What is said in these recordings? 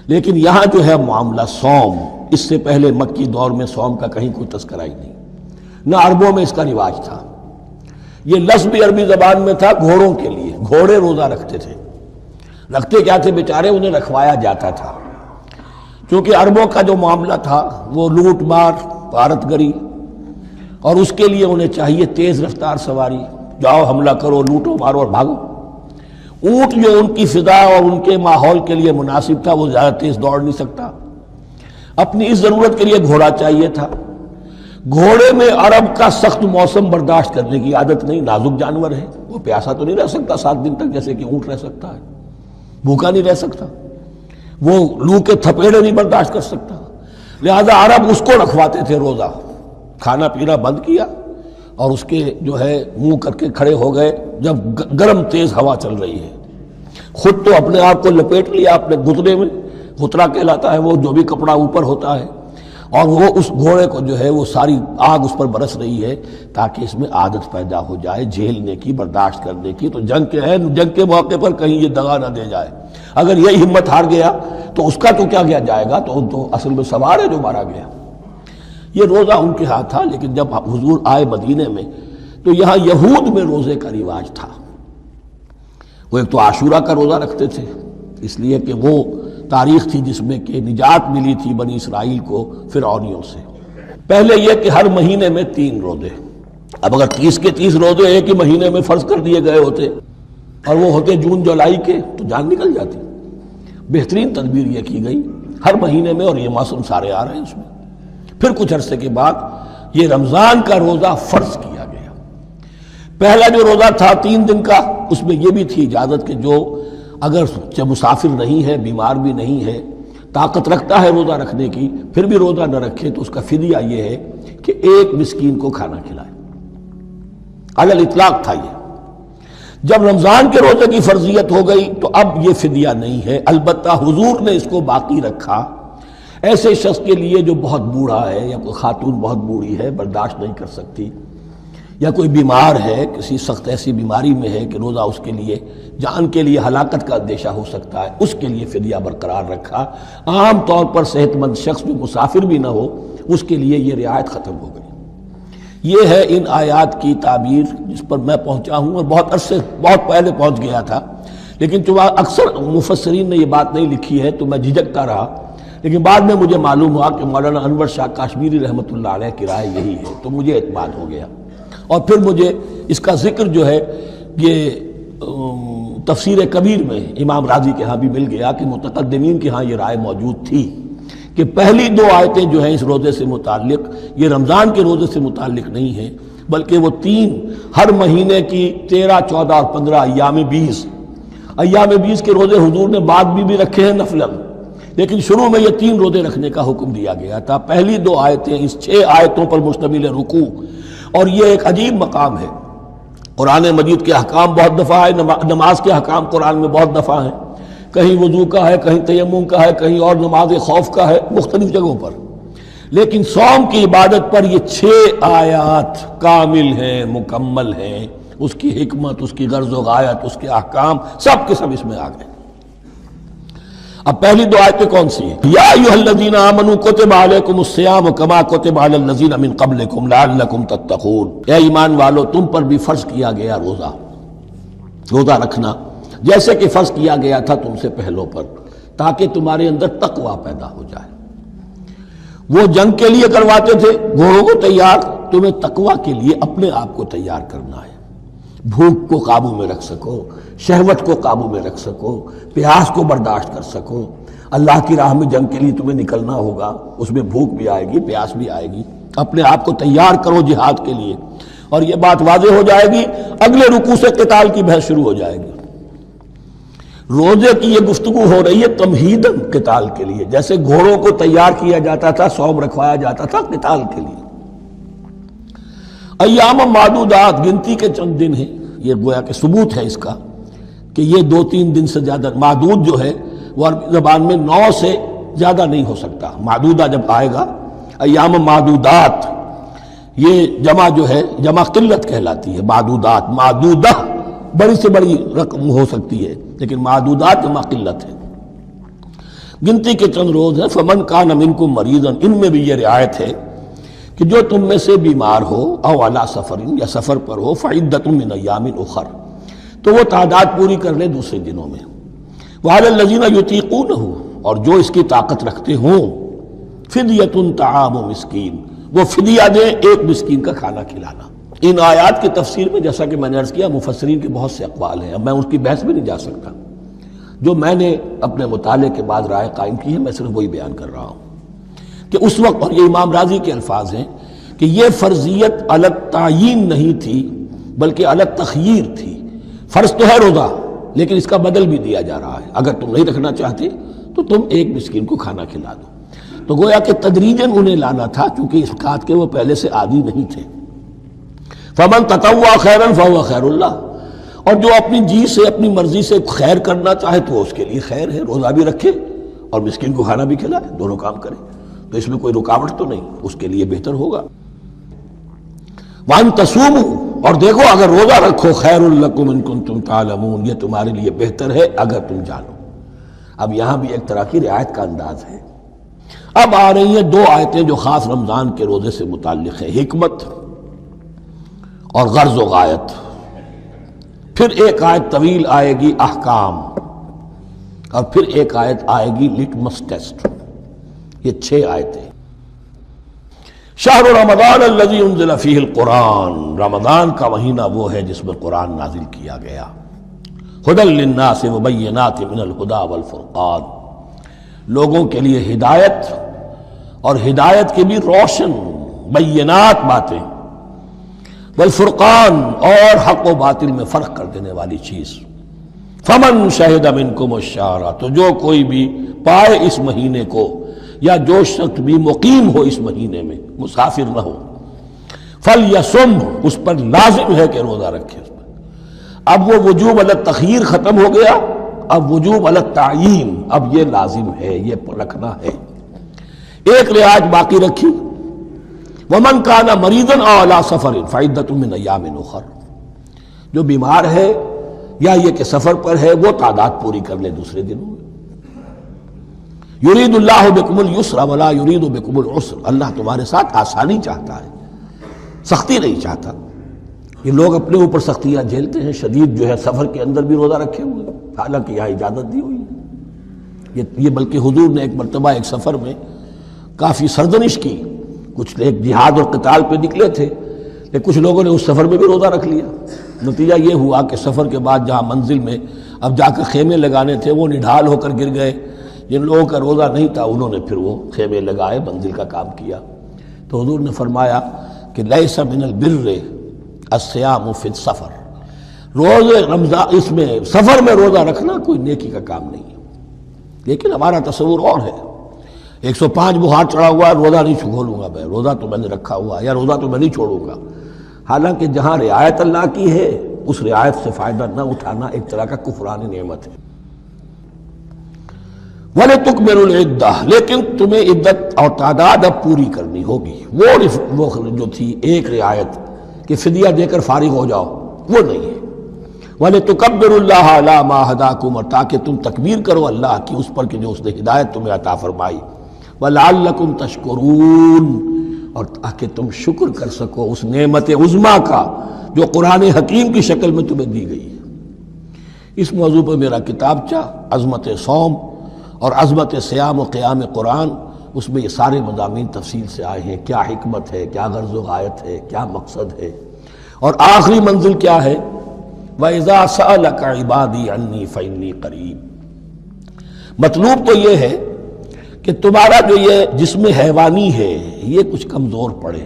لیکن یہاں جو ہے معاملہ صوم، اس سے پہلے مکی دور میں صوم کا کہیں کوئی تذکرہ ہی نہیں، نہ عربوں میں اس کا رواج تھا۔ یہ لفظ بھی عربی زبان میں تھا گھوڑوں کے لیے، گھوڑے روزہ رکھتے تھے۔ رکھتے کیا تھے بیچارے؟ انہیں رکھوایا جاتا تھا، کیونکہ عربوں کا جو معاملہ تھا وہ لوٹ مار، غارت گری، اور اس کے لیے انہیں چاہیے تیز رفتار سواری، جاؤ حملہ کرو، لوٹو مارو اور بھاگو۔ اونٹ جو ان کی فضا اور ان کے ماحول کے لیے مناسب تھا وہ زیادہ تیز دوڑ نہیں سکتا، اپنی اس ضرورت کے لیے گھوڑا چاہیے تھا۔ گھوڑے میں عرب کا سخت موسم برداشت کرنے کی عادت نہیں، نازک جانور ہے، وہ پیاسا تو نہیں رہ سکتا 7 دن تک جیسے کہ اونٹ رہ سکتا ہے، بھوکا نہیں رہ سکتا، وہ لو کے تھپیڑے نہیں برداشت کر سکتا، لہذا عرب اس کو رکھواتے تھے روزہ۔ کھانا پینا بند کیا اور اس کے جو ہے منہ کر کے کھڑے ہو گئے جب گرم تیز ہوا چل رہی ہے، خود تو اپنے آپ کو لپیٹ لیا اپنے گھتنے میں، غترہ کہلاتا ہے وہ جو بھی کپڑا اوپر ہوتا ہے، اور وہ اس گھوڑے کو جو ہے وہ ساری آگ اس پر برس رہی ہے تاکہ اس میں عادت پیدا ہو جائے جھیلنے کی، برداشت کرنے کی۔ تو جنگ کے موقع پر کہیں یہ دغا نہ دے جائے، اگر یہ ہمت ہار گیا تو اس کا تو کیا کیا جائے گا، تو اصل میں سوار ہے جو مارا گیا۔ یہ روزہ ان کے ہاتھ تھا، لیکن جب حضور آئے مدینے میں تو یہاں یہود میں روزے کا رواج تھا۔ وہ ایک تو عاشورہ کا روزہ رکھتے تھے، اس لیے کہ وہ تاریخ تھی جس میں کہ نجات ملی تھی بنی اسرائیل کو فرعونیوں سے۔ پہلے یہ کہ ہر مہینے میں 3 روزے، اب اگر 30 کے 30 روزے ایک ہی مہینے میں فرض کر دیے گئے ہوتے اور وہ ہوتے جون جولائی کے تو جان نکل جاتی۔ بہترین تدبیر یہ کی گئی ہر مہینے میں، اور یہ موسم سارے آ رہے ہیں اس میں۔ پھر کچھ عرصے کے بعد یہ رمضان کا روزہ فرض کیا گیا۔ پہلا جو روزہ تھا 3 دن کا، اس میں یہ بھی تھی اجازت کہ جو اگر مسافر نہیں ہے، بیمار بھی نہیں ہے، طاقت رکھتا ہے روزہ رکھنے کی، پھر بھی روزہ نہ رکھے تو اس کا فدیہ یہ ہے کہ 1 مسکین کو کھانا کھلائے۔ علی الاطلاق تھا یہ۔ جب رمضان کے روزے کی فرضیت ہو گئی تو اب یہ فدیہ نہیں ہے، البتہ حضور نے اس کو باقی رکھا ایسے شخص کے لیے جو بہت بوڑھا ہے، یا کوئی خاتون بہت بوڑھی ہے برداشت نہیں کر سکتی، یا کوئی بیمار ہے، کسی سخت ایسی بیماری میں ہے کہ روزہ اس کے لیے جان کے لیے ہلاکت کا اندیشہ ہو سکتا ہے، اس کے لیے فدیہ برقرار رکھا۔ عام طور پر صحت مند شخص جو مسافر بھی نہ ہو اس کے لیے یہ رعایت ختم ہو گئی۔ یہ ہے ان آیات کی تعبیر جس پر میں پہنچا ہوں، اور بہت پہلے پہنچ گیا تھا، لیکن چونکہ اکثر مفسرین نے یہ بات نہیں لکھی ہے تو میں جھجکتا رہا، لیکن بعد میں مجھے معلوم ہوا کہ مولانا انور شاہ کاشمیری رحمۃ اللہ علیہ کی رائے یہی ہے، تو مجھے اعتماد ہو گیا۔ اور پھر مجھے اس کا ذکر جو ہے یہ تفسیر کبیر میں امام راضی کے ہاں بھی مل گیا کہ متقدمین کے ہاں یہ رائے موجود تھی کہ پہلی 2 آیتیں جو ہیں اس روزے سے متعلق یہ رمضان کے روزے سے متعلق نہیں ہیں، بلکہ وہ 3 ہر مہینے کی 13، 14 اور 15 ایام 20 کے روزے حضور نے بعد بھی رکھے ہیں نفلاً، لیکن شروع میں یہ 3 روزے رکھنے کا حکم دیا گیا تھا۔ پہلی 2 آیتیں اس 6 آیتوں پر مشتمل رکوع، اور یہ ایک عجیب مقام ہے۔ قرآن مجید کے احکام بہت دفعہ ہے، نماز کے احکام قرآن میں بہت دفعہ ہیں، کہیں وضو کا ہے، کہیں تیمم کا ہے، کہیں اور نماز خوف کا ہے، مختلف جگہوں پر، لیکن صوم کی عبادت پر یہ 6 آیات کامل ہیں، مکمل ہیں، اس کی حکمت، اس کی غرض و غایت، اس کے احکام سب کے سب اس میں آ گئے۔ اب پہلی 2 آیتیں کون سی ہیں؟ یا ایھا الذین آمنوا کتب علیکم الصیام کما کتب علی الذین من قبلکم لعلکم تتقون، اے ایمان والو تم پر بھی فرض کیا گیا روزہ رکھنا جیسے کہ فرض کیا گیا تھا تم سے پہلوں پر، تاکہ تمہارے اندر تقوی پیدا ہو جائے۔ وہ جنگ کے لیے کرواتے تھے گھوڑوں کو تیار، تمہیں تقوی کے لیے اپنے آپ کو تیار کرنا ہے، بھوک کو قابو میں رکھ سکو، شہوت کو قابو میں رکھ سکو، پیاس کو برداشت کر سکو۔ اللہ کی راہ میں جنگ کے لیے تمہیں نکلنا ہوگا، اس میں بھوک بھی آئے گی، پیاس بھی آئے گی، اپنے آپ کو تیار کرو جہاد کے لیے۔ اور یہ بات واضح ہو جائے گی، اگلے رکوع سے قتال کی بحث شروع ہو جائے گی۔ روزے کی یہ گفتگو ہو رہی ہے تمہیداً قتال کے لیے، جیسے گھوڑوں کو تیار کیا جاتا تھا، صوم رکھوایا جاتا تھا قتال کے لیے۔ ایام معدودات، گنتی کے چند دن ہیں، یہ گویا کہ ثبوت ہے اس کا کہ یہ 2-3 دن سے زیادہ، معدود جو ہے وہ عربی زبان میں 9 سے زیادہ نہیں ہو سکتا۔ معدودہ جب آئے گا، ایام معدودات، یہ جمع جو ہے جمع قلت کہلاتی ہے، معدودات، معدودہ بڑی سے بڑی رقم ہو سکتی ہے، لیکن معدودات جمع قلت ہے۔ گنتی کے چند روز ہیں. فمن کان منکم مریضا، ان میں بھی یہ رعایت ہے کہ جو تم میں سے بیمار ہو او علی سفر، یا سفر پر ہو، فعدۃ من ایام اخر، تو وہ تعداد پوری کر لے دوسرے دنوں میں. وعلی الذین یطیقونہ، اور جو اس کی طاقت رکھتے ہوں، فدیۃ طعام مسکین، وہ فدیہ دیں ایک مسکین کا کھانا کھلانا. ان آیات کی تفسیر میں جیسا کہ میں نے عرض کیا مفسرین کے بہت سے اقوال ہیں، اب میں اس کی بحث میں نہیں جا سکتا. جو میں نے اپنے مطالعے کے بعد رائے قائم کی ہے میں صرف وہی بیان کر رہا ہوں کہ اس وقت، اور یہ امام راضی کے الفاظ ہیں کہ یہ فرضیت الگ تعیین نہیں تھی بلکہ الگ تخییر تھی. فرض تو ہے روزہ، لیکن اس کا بدل بھی دیا جا رہا ہے، اگر تم نہیں رکھنا چاہتے تو تم ایک مسکین کو کھانا کھلا دو. تو گویا کہ تدریجاً انہیں لانا تھا، چونکہ اس بات کے وہ پہلے سے عادی نہیں تھے. فمن تطوع خیرا فهو خیر اللہ، اور جو اپنی جی سے اپنی مرضی سے خیر کرنا چاہے تو اس کے لیے خیر ہے، روزہ بھی رکھے اور مسکین کو کھانا بھی کھلائے، دونوں کام کرے، تو اس میں کوئی رکاوٹ تو نہیں، اس کے لیے بہتر ہوگا. وان تصوموا، اور دیکھو اگر روزہ رکھو، خیر لکم ان کنتم تعلمون، یہ تمہارے لیے بہتر ہے اگر تم جانو. اب یہاں بھی ایک طرح کی رعایت کا انداز ہے. اب آ رہی ہیں دو آیتیں جو خاص رمضان کے روزے سے متعلق ہیں، حکمت اور غرض و غایت. پھر ایک آیت طویل آئے گی احکام، اور پھر ایک آیت آئے گی لٹمس ٹیسٹ. یہ 6 آیتیں. شہر رمضان الذی انزل فیہ القرآن، رمضان کا مہینہ وہ ہے جس میں قرآن نازل کیا گیا. ھدی للناس وبینات من الھدی والفرقان، لوگوں کے لیے ہدایت اور ہدایت کے بھی روشن بینات باتیں، والفرقان اور حق و باطل میں فرق کر دینے والی چیز. فمن شہد منکم الشہر، تو جو کوئی بھی پائے اس مہینے کو، یا جو شخص بھی مقیم ہو اس مہینے میں، مسافر نہ ہو، فلیصم، اس پر لازم ہے کہ روزہ رکھے. اب وہ وجوب علی التخییر ختم ہو گیا، اب وجوب علی التعیین، اب یہ لازم ہے، یہ رکھنا ہے. ایک رعایت باقی رکھی، ومن کان مریضا او علی سفر فعدۃ من ایام اخر، جو بیمار ہے یا یہ کہ سفر پر ہے وہ تعداد پوری کر لے دوسرے دنوں میں. یرید اللہ بکم الیسر ولا یرید بکم العسر، اللہ تمہارے ساتھ آسانی چاہتا ہے، سختی نہیں چاہتا. یہ لوگ اپنے اوپر سختیاں جھیلتے ہیں، شدید جو ہے سفر کے اندر بھی روزہ رکھے ہوئے، حالانکہ یہاں اجازت دی ہوئی ہے. یہ بلکہ حضور نے ایک مرتبہ ایک سفر میں کافی سرزنش کی، کچھ ایک جہاد اور قتال پہ نکلے تھے، لیکن کچھ لوگوں نے اس سفر میں بھی روزہ رکھ لیا. نتیجہ یہ ہوا کہ سفر کے بعد جہاں منزل میں اب جا کر خیمے لگانے تھے وہ نڈھال ہو کر گر گئے. جن لوگوں کا روزہ نہیں تھا انہوں نے پھر وہ خیمے لگائے، منزل کا کام کیا. تو حضور نے فرمایا کہ لیس من البر الصیام فی السفر، روزے رمضان اس میں سفر میں روزہ رکھنا کوئی نیکی کا کام نہیں ہے. لیکن ہمارا تصور اور ہے، 105 بخار چڑھا ہوا ہے، روزہ نہیں کھولوں گا، میں روزہ تو میں نے رکھا ہوا ہے، یا روزہ تو میں نہیں چھوڑوں گا. حالانکہ جہاں رعایت اللہ کی ہے اس رعایت سے فائدہ نہ اٹھانا ایک طرح کا کفران نعمت ہے. وَلِتُكْمِلُوا الْعِدَّةَ، لیکن تمہیں عدت اور تعداد اب پوری کرنی ہوگی. وہ جو تھی ایک رعایت کہ فدیہ دے کر فارغ ہو جاؤ، وہ نہیں ہے. وَلِتُكَبِّرُوا اللَّهَ عَلَىٰ مَا هَدَاكُمْ، اور تاکہ تم تکبیر کرو اللہ کی اس پر کہ جو اس نے ہدایت تمہیں عطا فرمائی. وَلَعَلَّكُمْ تَشْكُرُونَ، اور تاکہ تم شکر کر سکو اس نعمت عظمیٰ کا جو قرآن حکیم کی شکل میں تمہیں دی گئی ہے. اس موضوع پر میرا کتابچہ عظمت صوم اور عظمت صیام و قیام قرآن، اس میں یہ سارے مضامین تفصیل سے آئے ہیں. کیا حکمت ہے، کیا غرض و غایت ہے، کیا مقصد ہے، اور آخری منزل کیا ہے. وَإِذَا سَأَلَكَ عِبَادِي عَنِّي فَإِنِّي قَرِيبٌ. مطلوب تو یہ ہے کہ تمہارا جو یہ جسم حیوانی ہے یہ کچھ کمزور پڑے،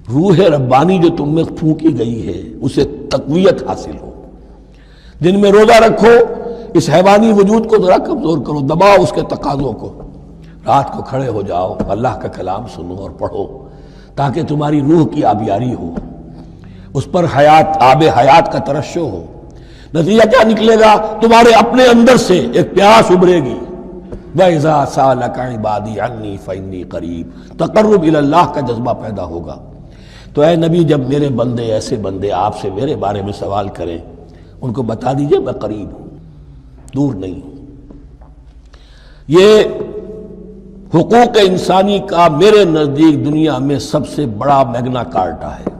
روح ربانی جو تم میں پھونکی گئی ہے اسے تقویت حاصل ہو. دن میں روزہ رکھو، اس حیوانی وجود کو ذرا کمزور کرو، دباؤ اس کے تقاضوں کو. رات کو کھڑے ہو جاؤ، اللہ کا کلام سنو اور پڑھو، تاکہ تمہاری روح کی آبیاری ہو، اس پر حیات، آب حیات کا ترشح ہو. نتیجہ کیا نکلے گا؟ تمہارے اپنے اندر سے ایک پیاس ابھرے گی. وَإِذَا سَأَلَكَ عِبَادِي عَنِّي فَإِنِّي قَرِيبٌ، تقرب الی اللہ کا جذبہ پیدا ہوگا. تو اے نبی، جب میرے بندے، ایسے بندے آپ سے میرے بارے میں سوال کریں، ان کو بتا دیجئے میں قریب ہوں، دور نہیں ہوں. یہ حقوق انسانی کا میرے نزدیک دنیا میں سب سے بڑا میگنا کارٹا ہے۔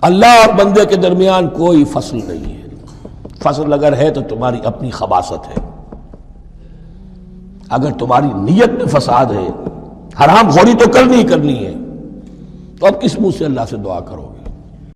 اللہ اور بندے کے درمیان کوئی فصل نہیں ہے، فصل اگر ہے تو تمہاری اپنی خباثت ہے، اگر تمہاری نیت میں فساد ہے، حرام خوری تو کرنی ہی کرنی ہے، تو اب کس منہ سے اللہ سے دعا کرو گے؟